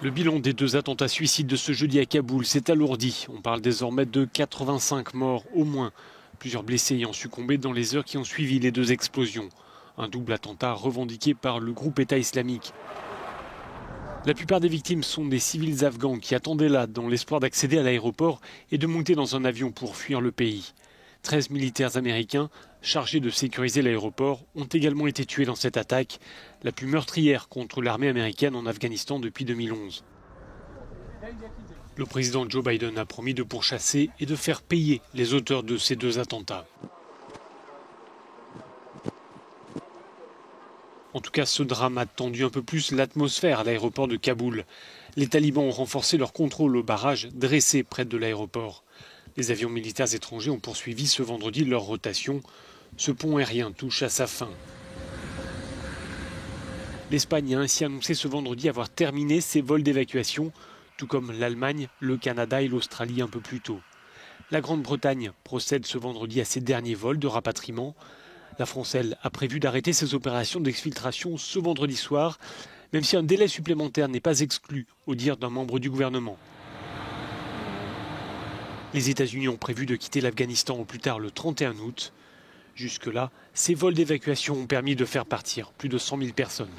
Le bilan des 2 attentats suicides de ce jeudi à Kaboul s'est alourdi. On parle désormais de 85 morts au moins. Plusieurs blessés ayant succombé dans les heures qui ont suivi les 2 explosions. Un double attentat revendiqué par le groupe État islamique. La plupart des victimes sont des civils afghans qui attendaient là dans l'espoir d'accéder à l'aéroport et de monter dans un avion pour fuir le pays. 13 militaires américains chargés de sécuriser l'aéroport ont également été tués dans cette attaque, la plus meurtrière contre l'armée américaine en Afghanistan depuis 2011. Le président Joe Biden a promis de pourchasser et de faire payer les auteurs de ces 2 attentats. En tout cas, ce drame a tendu un peu plus l'atmosphère à l'aéroport de Kaboul. Les talibans ont renforcé leur contrôle au barrage dressé près de l'aéroport. Les avions militaires étrangers ont poursuivi ce vendredi leur rotation. Ce pont aérien touche à sa fin. L'Espagne a ainsi annoncé ce vendredi avoir terminé ses vols d'évacuation, tout comme l'Allemagne, le Canada et l'Australie un peu plus tôt. La Grande-Bretagne procède ce vendredi à ses derniers vols de rapatriement. La France, elle, a prévu d'arrêter ses opérations d'exfiltration ce vendredi soir, même si un délai supplémentaire n'est pas exclu, au dire d'un membre du gouvernement. Les États-Unis ont prévu de quitter l'Afghanistan au plus tard le 31 août. Jusque-là, ces vols d'évacuation ont permis de faire partir plus de 100 000 personnes.